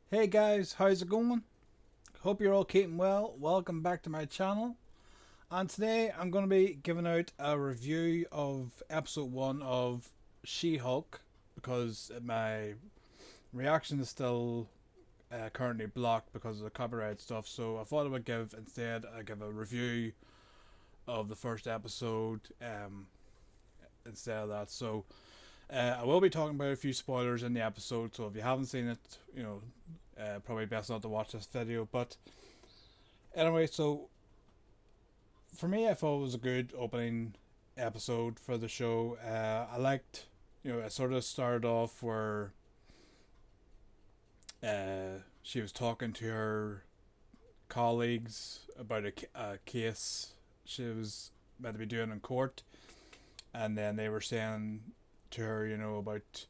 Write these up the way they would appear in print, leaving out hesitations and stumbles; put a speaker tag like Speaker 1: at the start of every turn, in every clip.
Speaker 1: Hey guys, how's it going? Hope you're all keeping well. Welcome back to my channel. And today I'm going to be giving out a review of episode 1 of She-Hulk because my reaction is still currently blocked because of the copyright stuff. So I thought I would give a review of the first episode instead of that. So I will be talking about a few spoilers in the episode. So if you haven't seen it, probably best not to watch this video. But anyway, so for me, I thought it was a good opening episode for the show. I liked, it sort of started off where she was talking to her colleagues about a case she was meant to be doing in court, and then they were saying to her, about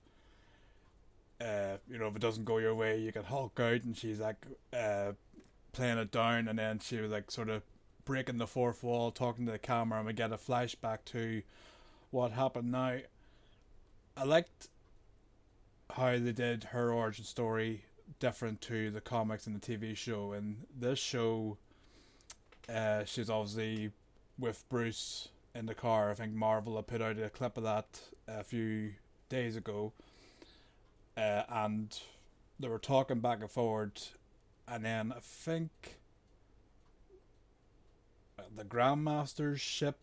Speaker 1: if it doesn't go your way, you can Hulk out, and she's like playing it down, and then she was like sort of breaking the fourth wall, talking to the camera, and we get a flashback to what happened. Now, I liked how they did her origin story different to the comics and the TV show. In this show, she's obviously with Bruce in the car. I think Marvel had put out a clip of that a few days ago, and they were talking back and forward, and then I think the Grandmaster's ship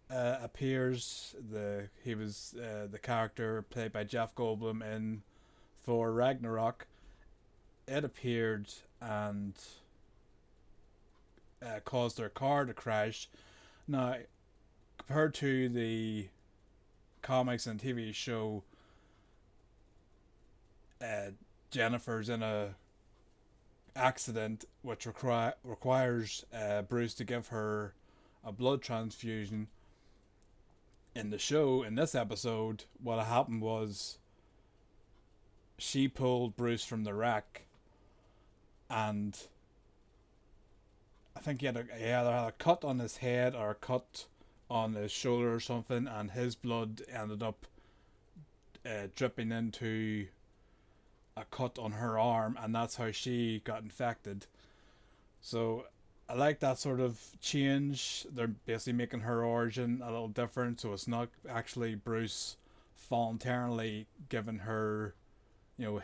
Speaker 1: appears. He was the character played by Jeff Goldblum in Thor Ragnarok. It appeared and caused their car to crash. Now, compared to the comics and TV show, uh, Jennifer's in a accident which requires Bruce to give her a blood transfusion. In the show, in this episode, what happened was she pulled Bruce from the wreck, and I think he either had a cut on his head or a cut on his shoulder or something, and his blood ended up dripping into a cut on her arm, and that's how she got infected. So I like that sort of change. They're basically making her origin a little different, so it's not actually Bruce voluntarily giving her,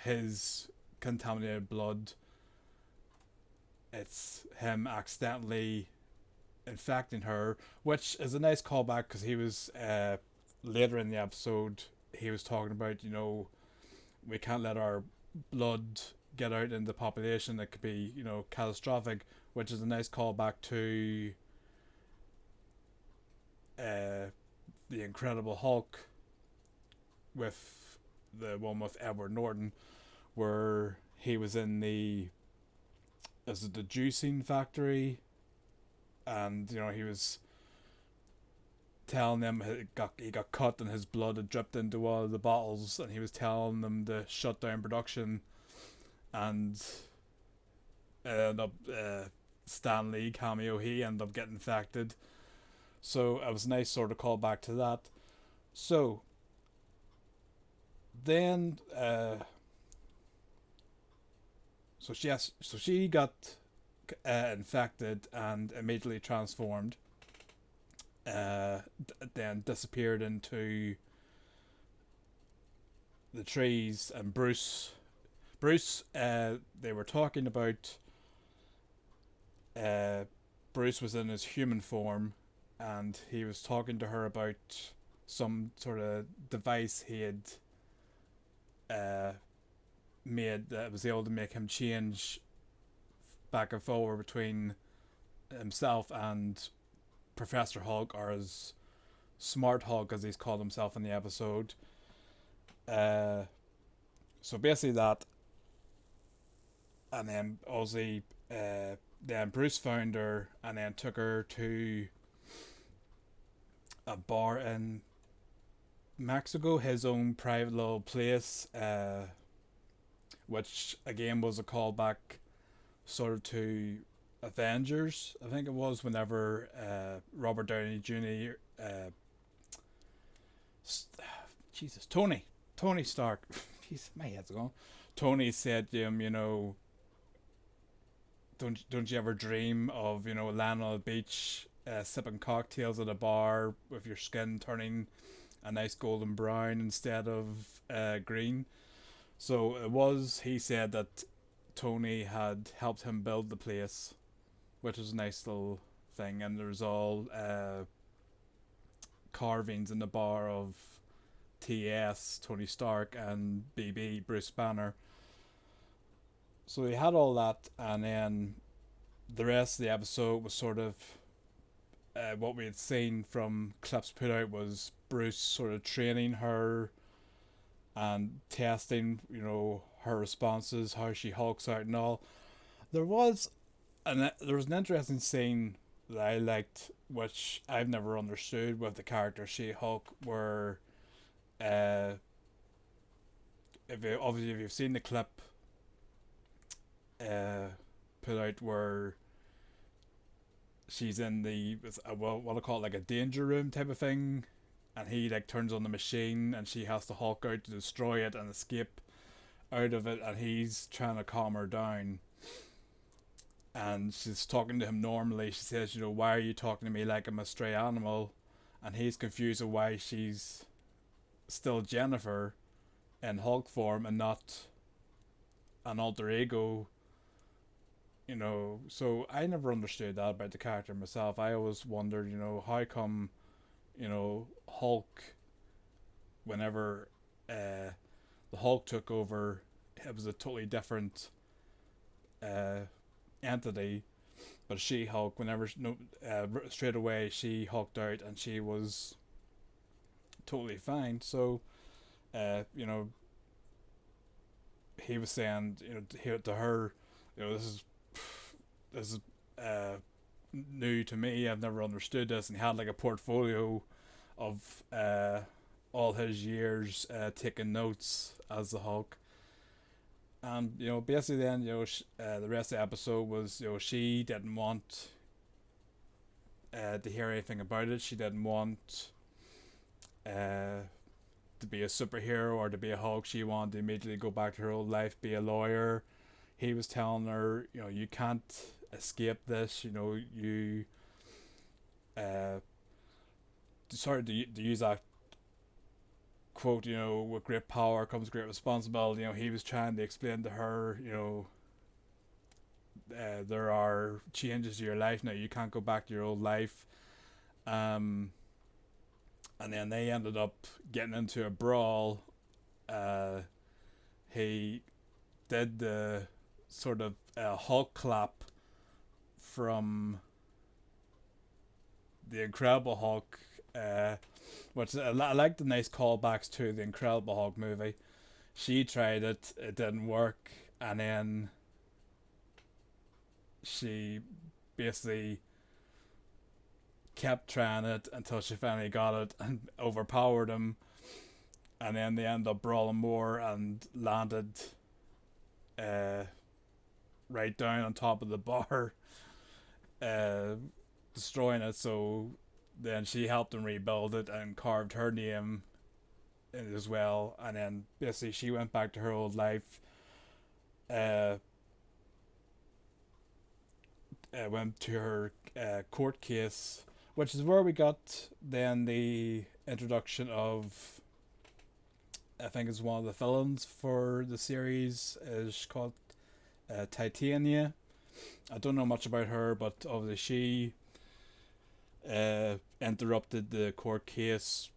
Speaker 1: his contaminated blood. It's him accidentally infecting her, which is a nice callback because he was later in the episode. He was talking about, we can't let our blood get out in the population. It could be, catastrophic, which is a nice callback to the Incredible Hulk with the one with Edward Norton, where he was in the juicing factory, and he was telling them he got cut and his blood had dripped into one of the bottles, and he was telling them to shut down production, and ended up Stan Lee cameo, he ended up getting infected. So it was a nice sort of callback to that. So then so she got infected and immediately transformed, then disappeared into the trees. And Bruce, they were talking about. Bruce was in his human form, and he was talking to her about some sort of device he had made that was able to make him change back and forward between himself and Professor Hulk, or as Smart Hulk as he's called himself in the episode. Uh, so basically that, and then obviously, then Bruce found her and then took her to a bar in Mexico, his own private little place, which again was a callback sort of to Avengers. I think it was whenever Robert Downey Jr. Jesus, Tony Stark. Jeez, my head's gone. Tony said to him, don't you ever dream of landing on a beach, sipping cocktails at a bar with your skin turning a nice golden brown instead of green. So it was. He said that Tony had helped him build the place, which was a nice little thing. And there's all carvings in the bar of TS, Tony Stark, and BB, Bruce Banner. So he had all that, and then the rest of the episode was sort of what we had seen from clips put out was Bruce sort of training her and testing, her responses, how she hulks out and all. There was an interesting scene that I liked, which I've never understood with the character She Hulk, where uh, if you've seen the clip put out where she's in what I call it, like a danger room type of thing, and he like turns on the machine, and she has to hulk out to destroy it and escape out of it, and he's trying to calm her down. And she's talking to him normally. She says, why are you talking to me like I'm a stray animal? And he's confused of why she's still Jennifer in Hulk form and not an alter ego. So I never understood that about the character myself. I always wondered, how come, Hulk, whenever the Hulk took over, it was a totally different entity. But She Hulk, whenever straight away she hulked out and she was totally fine. So, he was saying, to her, this is new to me. I've never understood this, and he had like a portfolio of all his years taking notes as the Hulk. And basically, then the rest of the episode was she didn't want to hear anything about it. She didn't want to be a superhero or to be a Hulk. She wanted to immediately go back to her old life, be a lawyer. He was telling her, you can't escape this. You sorry to use that quote, with great power comes great responsibility. He was trying to explain to her, there are changes to your life now. You can't go back to your old life. And then they ended up getting into a brawl. He did the sort of Hulk clap from the Incredible Hulk, which I like the nice callbacks to the Incredible Hulk movie. She tried it, it didn't work, and then she basically kept trying it until she finally got it and overpowered him, and then they ended up brawling more and landed right down on top of the bar, uh, destroying it. So then she helped him rebuild it and carved her name in it as well. And then basically she went back to her old life. Uh, went to her court case, which is where we got then the introduction of, I think it's one of the villains for the series, is called Titania. I don't know much about her, but obviously she interrupted the court case.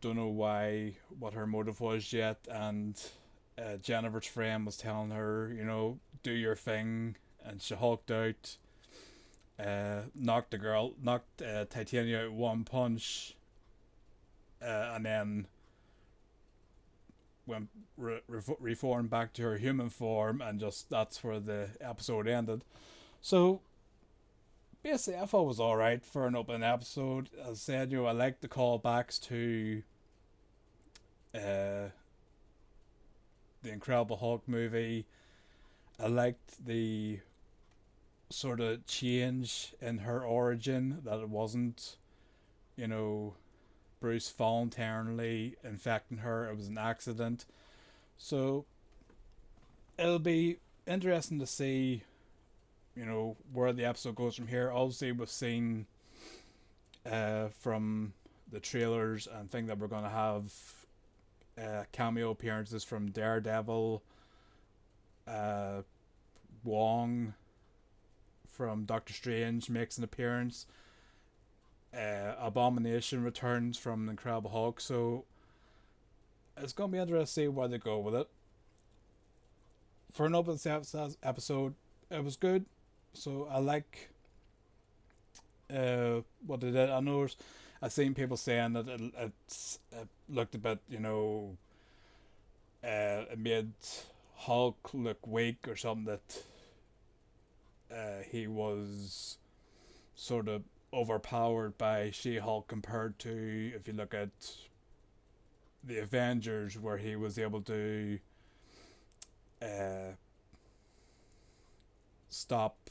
Speaker 1: Don't know why, what her motive was yet, and Jennifer's friend was telling her, do your thing, and she hulked out, knocked Titania out one punch, and then went reformed back to her human form, and just that's where the episode ended. So basically, I thought it was all right for an open episode. As I said, I like the callbacks to the Incredible Hulk movie. I liked the sort of change in her origin, that it wasn't, Bruce voluntarily infecting her. It was an accident. So it'll be interesting to see, where the episode goes from here. Obviously, we've seen from the trailers and think that we're going to have cameo appearances from Daredevil, uh, Wong from Doctor Strange makes an appearance. Abomination returns from the Incredible Hulk, so it's going to be interesting to see where they go with it. For an open episode, it was good, so I like what they did. I know I've seen people saying that it looked a bit, it made Hulk look weak or something, that he was sort of overpowered by She-Hulk compared to, if you look at the Avengers, where he was able to stop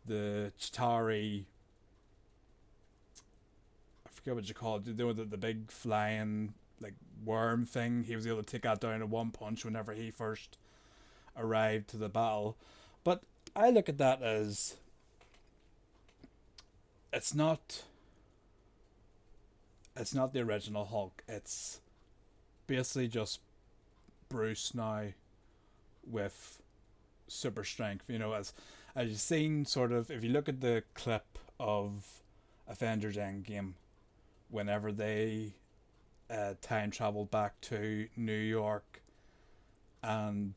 Speaker 1: the Chitauri. I forget what you call it. The big flying like worm thing. He was able to take that down in one punch whenever he first arrived to the battle. But I look at that as it's not the original Hulk. It's basically just Bruce now with super strength. As you've seen, sort of, if you look at the clip of Avengers Endgame, whenever they time traveled back to New York, and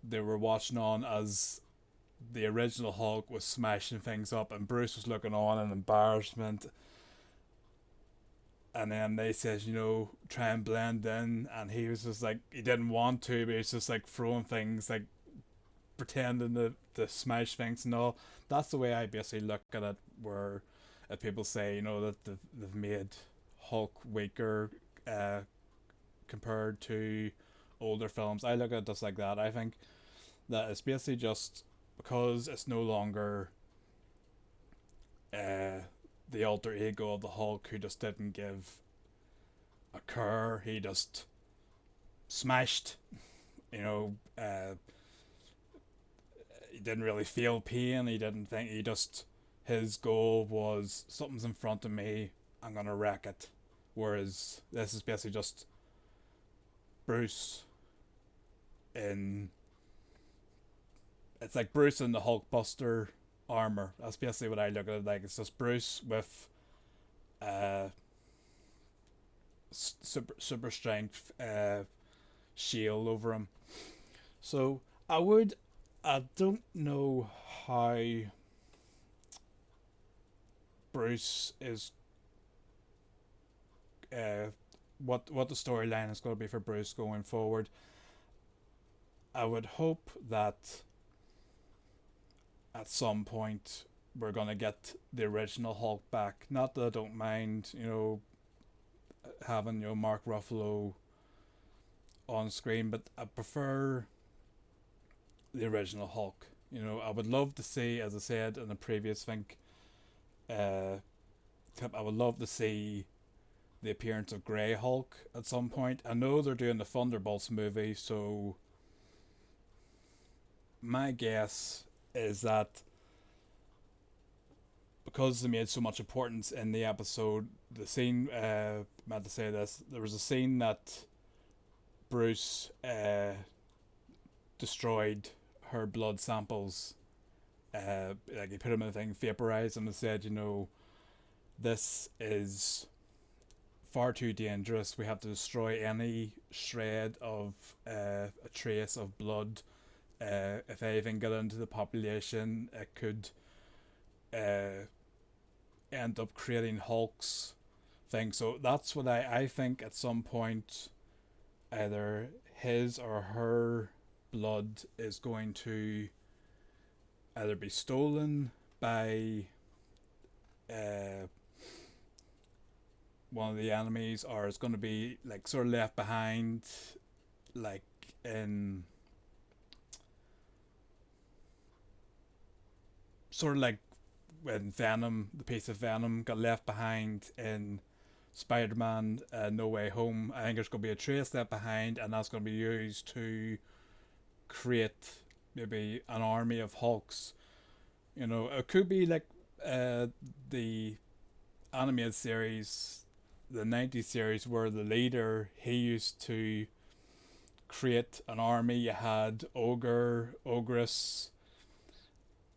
Speaker 1: they were watching on as the original Hulk was smashing things up, and Bruce was looking on in embarrassment. And then they said, try and blend in, and he was just like, he didn't want to, but he was just like throwing things, like pretending to smash things and all. That's the way I basically look at it. Where if people say, that they've made Hulk weaker compared to older films, I look at it just like that. I think that it's basically just because it's no longer the alter ego of the Hulk, who just didn't give a care. He just smashed. He didn't really feel pain. He didn't think. He just, his goal was, something's in front of me, I'm gonna wreck it. Whereas this is basically just Bruce in. It's like Bruce in the Hulkbuster armor. That's basically what I look at it like. It's just Bruce with super strength shield over him. So I don't know how Bruce is what the storyline is going to be for Bruce going forward. I would hope that at some point we're gonna get the original Hulk back. Not that I don't mind, having Mark Ruffalo on screen, but I prefer the original Hulk. I would love to see, as I said in the previous clip, I would love to see the appearance of Grey Hulk at some point. I know they're doing the Thunderbolts movie, so my guess is that because they made so much importance in the episode, the scene, I meant to say this, there was a scene that Bruce destroyed her blood samples. Like he put them in a thing, vaporized them, and said, this is far too dangerous. We have to destroy any shred of a trace of blood. If anything got into the population, it could end up creating Hulk's thing. So that's what I think at some point either his or her blood is going to either be stolen by one of the enemies, or it's going to be like sort of left behind, like in sort of like when Venom, the piece of Venom, got left behind in Spider-Man No Way Home. I think there's going to be a trace left behind, and that's going to be used to create maybe an army of Hulks. You know, it could be like the animated series, the 90s series, where the leader, he used to create an army. You had ogre, ogress,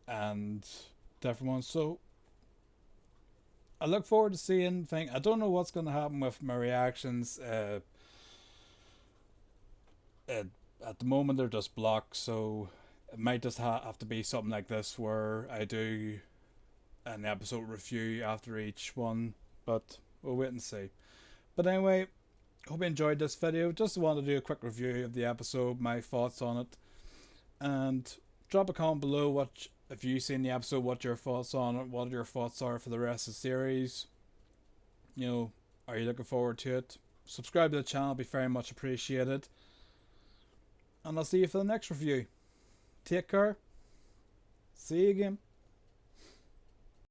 Speaker 1: and different ones. So I look forward to seeing thing. I don't know what's going to happen with my reactions. Uh, at the moment they're just blocked, so it might just have to be something like this where I do an episode review after each one. But we'll wait and see. But anyway, hope you enjoyed this video. Just wanted to do a quick review of the episode, my thoughts on it, and drop a comment below what if you've seen the episode, what your thoughts on it, what your thoughts are for the rest of the series. You know, are you looking forward to it? Subscribe to the channel, be very much appreciated. And I'll see you for the next review. Take care. See you again.